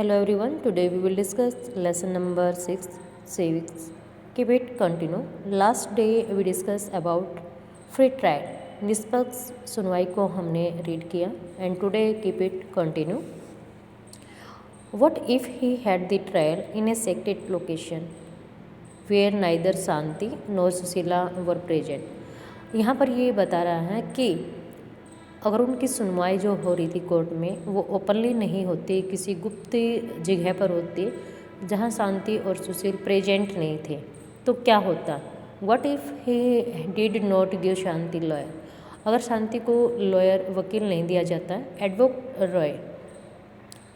Hello everyone, today we will discuss lesson number 6, civics. Keep it continue. Last day we discussed about free trial. निष्पक्ष सुनवाई को हमने read किया and today keep it continue. What if he had the trial in a secret location where neither Shanti nor Sushila were present? यहाँ पर ये बता रहा है कि अगर उनकी सुनवाई जो हो रही थी कोर्ट में वो ओपनली नहीं होती, किसी गुप्त जगह पर होती जहाँ शांति और सुशील प्रेजेंट नहीं थे, तो क्या होता? What if he did not give Shanti lawyer? अगर शांति को लॉयर वकील नहीं दिया जाता, advocate Roy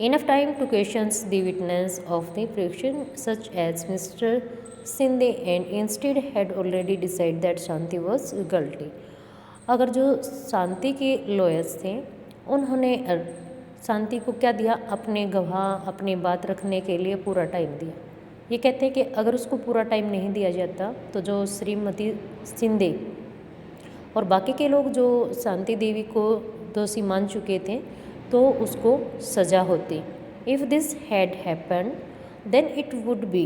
enough time to questions the witness of the prosecution such as mister Shinde and instead had already decide that Shanti was guilty. अगर जो शांति के लॉयर्स थे उन्होंने शांति को क्या दिया? अपने गवाह अपनी बात रखने के लिए पूरा टाइम दिया। ये कहते हैं कि अगर उसको पूरा टाइम नहीं दिया जाता तो जो श्रीमती शिंदे और बाकी के लोग जो शांति देवी को दोषी मान चुके थे तो उसको सज़ा होती। If this had happen then it would be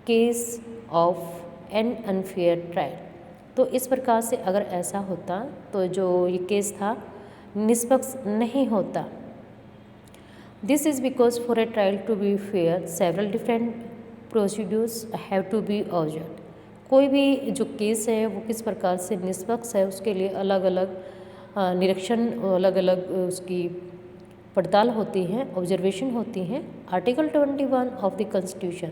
case of an unfair trial. तो इस प्रकार से अगर ऐसा होता तो जो ये केस था निष्पक्ष नहीं होता। This is because for a trial to be fair several different procedures have to be observed. कोई भी जो केस है वो किस प्रकार से निष्पक्ष है उसके लिए अलग अलग निरीक्षण, अलग अलग उसकी पड़ताल होती है, ऑब्जर्वेशन होती हैं। आर्टिकल 21 ऑफ द कॉन्स्टिट्यूशन,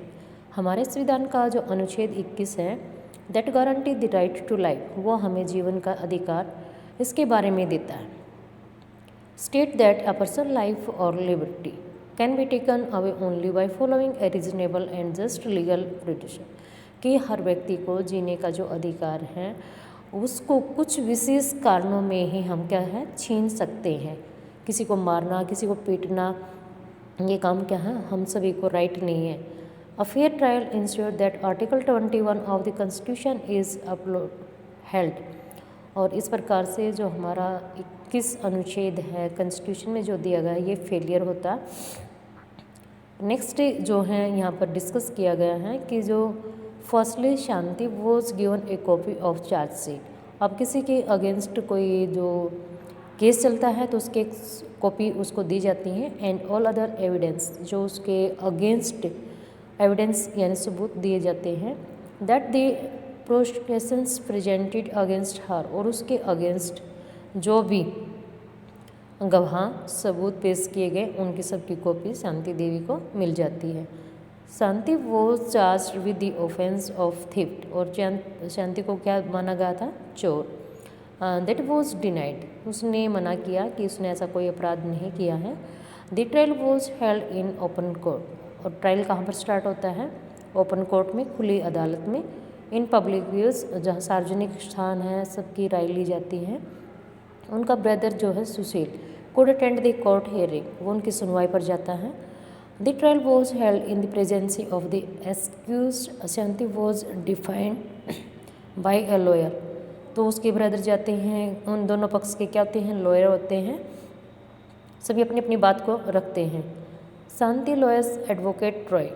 हमारे संविधान का जो अनुच्छेद 21 है, that guarantee the right to life, वो हमें जीवन का अधिकार इसके बारे में देता है। State that a person life और liberty can be taken away only by following a reasonable and just legal protection, कि हर व्यक्ति को जीने का जो अधिकार है उसको कुछ विशेष कारणों में ही हम क्या है छीन सकते हैं। किसी को मारना, किसी को पीटना, ये काम क्या है हम सभी को राइट नहीं है। A fair trial ensures that Article 21 of the Constitution is upheld। और इस प्रकार से जो हमारा 21 अनुच्छेद है कॉन्स्टिट्यूशन में जो दिया गया है ये फेलियर होता। नेक्स्ट जो है यहाँ पर डिस्कस किया गया है कि जो firstly Shanti was given A copy of chargesheet. अब किसी के अगेंस्ट कोई जो केस चलता है तो उसके कॉपी उसको दी जाती है एंड ऑल अदर एविडेंस, जो उसके अगेंस्ट एविडेंस यानी सबूत दिए जाते हैं, that the prosecutions presented against her, और उसके अगेंस्ट जो भी गवाह सबूत पेश किए गए उनकी सबकी कॉपी शांति देवी को मिल जाती है। Shanti was charged with the offence of theft, और शांति को क्या माना गया था? चोर। दैट वॉज डिनाइड, उसने मना किया कि उसने ऐसा कोई अपराध नहीं किया है। The trial was held in open court, और ट्रायल कहाँ पर स्टार्ट होता है? ओपन कोर्ट में, खुली अदालत में। इन पब्लिक व्यूज़, जहाँ सार्वजनिक स्थान है, सबकी राय ली जाती है। उनका ब्रदर जो है Sushil could attend the court hearing, वो उनकी सुनवाई पर जाता है। The trial was held in the presence of the accused, Shanti was defined by a lawyer, तो उसके ब्रदर जाते हैं, उन दोनों पक्ष के क्या होते हैं? लॉयर होते हैं, सभी अपनी अपनी बात को रखते हैं। Shanti lawyers advocate Roy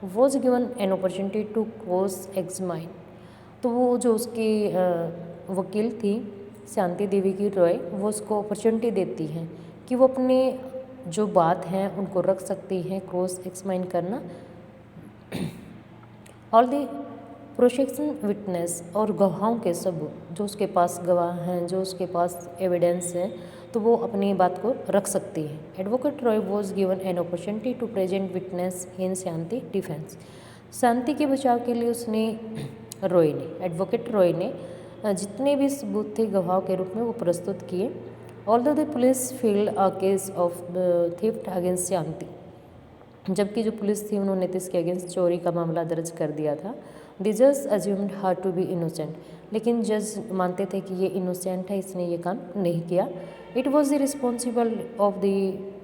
was given an opportunity to cross examine, तो वो जो उसकी वकील थी शांति देवी की रॉय, वो उसको अपॉर्चुनिटी देती हैं कि वो अपने जो बात है उनको रख सकती हैं, क्रॉस एग्जामाइन करना। ऑल दी प्रोसिक्यूशन विटनेस, और गवाहों के सबूत, जो उसके पास गवाह हैं, जो उसके पास एविडेंस है, तो वो अपनी बात को रख सकती है। Advocate Roy was given an opportunity to present witness in Shanti defence, Shanti के बचाव के लिए उसने रॉय ने, एडवोकेट रॉय ने जितने भी सबूत थे गवाह के रूप में वो प्रस्तुत किए। Although the police filed a case of theft against Shanti, जबकि जो पुलिस थी उन्होंने तो इसके अगेंस्ट चोरी का मामला दर्ज कर दिया था। द जज assumed her to be innocent, लेकिन जज मानते थे कि ये इनोसेंट है, इसने ये काम नहीं किया। It was the responsible of the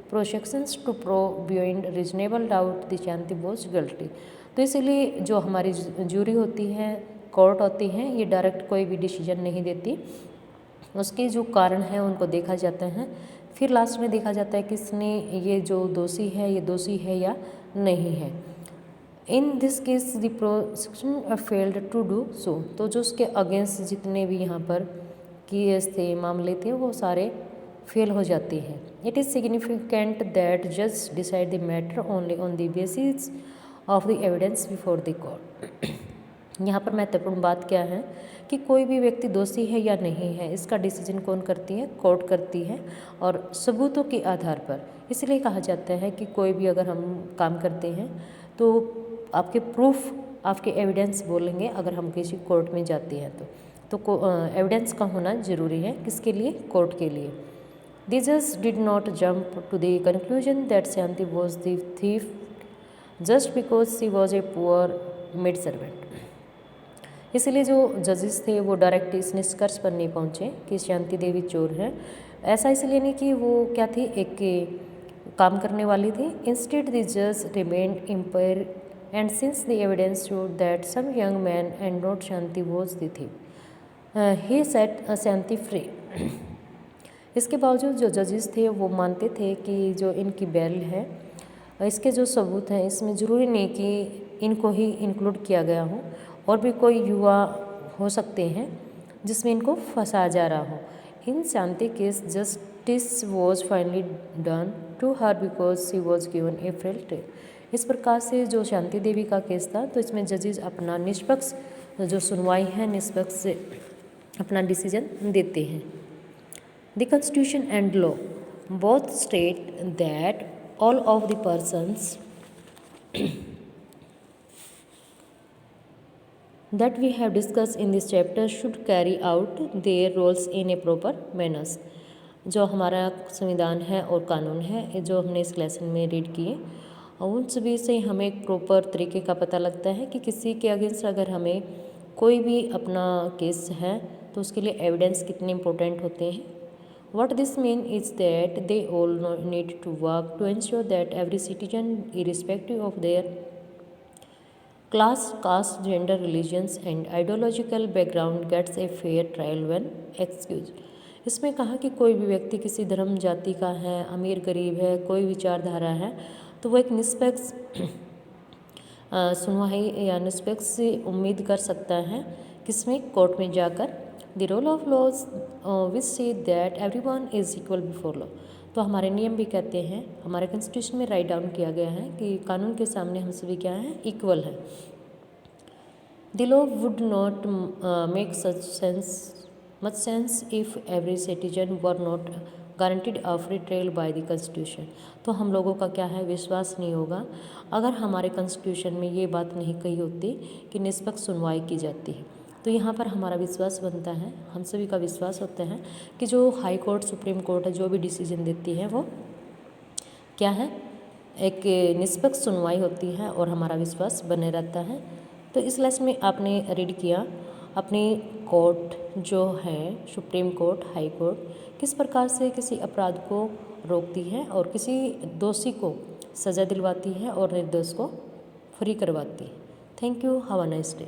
prosecutions to prove beyond reasonable doubt the Shanti was guilty. तो इसलिए जो हमारी जूरी होती है, कोर्ट होती है, ये डायरेक्ट कोई भी डिसीजन नहीं देती, उसके जो कारण हैं उनको देखा जाता है, फिर लास्ट में देखा जाता है कि इसने ये जो दोषी है ये दोषी है या नहीं है। In this case the prosecution failed to do so, तो जो उसके अगेंस्ट जितने भी यहाँ पर केस थे, मामले थे, वो सारे फेल हो जाते हैं। इट इज़ सिग्निफिकेंट दैट जज decide the matter only on the basis of the evidence before the court. यहाँ पर महत्वपूर्ण बात क्या है कि कोई भी व्यक्ति दोषी है या नहीं है, इसका डिसीजन कौन करती है? कोर्ट करती है, और सबूतों के आधार पर। इसलिए कहा जाता है कि कोई भी अगर हम काम करते हैं तो आपके प्रूफ, आपके एविडेंस बोलेंगे अगर हम किसी कोर्ट में जाते हैं तो एविडेंस का होना ज़रूरी है। किसके लिए? कोर्ट के लिए। The judge did not jump to the conclusion that Shanti was the thief just because she was a poor maid servant. इसलिए जो जजेस थे वो डायरेक्ट इस निष्कर्ष पर नहीं पहुँचे कि शांति देवी चोर है। ऐसा इसलिए नहीं कि वो क्या थी, एक काम करने वाली थी। इंस्टेड द जज remained umpire and since the evidence showed that some young man and not Shanti was the thief he set Shanti free. इसके बावजूद जो जजेस थे वो मानते थे कि जो इनकी बेल है, इसके जो सबूत हैं, इसमें ज़रूरी नहीं कि इनको ही इंक्लूड किया गया हो, और भी कोई युवा हो सकते हैं जिसमें इनको फंसाया जा रहा हो। In Shanti case justice was finally done to her because she was given a fair trial. इस प्रकार से जो शांति देवी का केस था, तो इसमें जजेस अपना निष्पक्ष जो सुनवाई है, निष्पक्ष से अपना डिसीजन देते हैं। The Constitution and law both state that all of the persons that we have discussed in this chapter should carry out their roles in a proper manner. जो हमारा संविधान है और कानून है, जो हमने इस लेसन में रीड किए, उन सभी से हमें एक प्रॉपर तरीके का पता लगता है कि किसी के अगेंस्ट अगर हमें कोई भी अपना केस है तो उसके लिए एविडेंस कितने इम्पोर्टेंट होते हैं। What this means is that they all need to work to ensure that every citizen, irrespective of their class, caste, gender, religions and ideological background, gets a fair trial when accused. इसमें कहा कि कोई भी व्यक्ति किसी धर्म जाति का है, अमीर गरीब है, कोई विचारधारा है, तो वो एक निष्पक्ष सुनवाई या निष्पक्ष उम्मीद कर सकता है किसमें? कोर्ट में जाकर। The role of laws which say that everyone is equal before law. तो हमारे नियम भी कहते हैं, हमारे कॉन्स्टिट्यूशन में राइट डाउन किया गया है कि कानून के सामने हम सभी क्या हैं? इक्वल है। The law would not make much sense if every citizen were not guaranteed a free trial by the Constitution. तो हम लोगों का क्या है? विश्वास नहीं होगा अगर हमारे कॉन्स्टिट्यूशन में ये बात नहीं कही होती कि निष्पक्ष सुनवाई की जाती है। तो यहाँ पर हमारा विश्वास बनता है, हम सभी का विश्वास होता है कि जो हाई कोर्ट, सुप्रीम कोर्ट है, जो भी डिसीजन देती है वो क्या है? एक निष्पक्ष सुनवाई होती है और हमारा विश्वास बने रहता है। तो इस लेसन में आपने रीड किया अपनी कोर्ट जो है, सुप्रीम कोर्ट, हाई कोर्ट किस प्रकार से किसी अपराध को रोकती है और किसी दोषी को सज़ा दिलवाती है और निर्दोष को फ्री करवाती है। Thank you, have a nice day.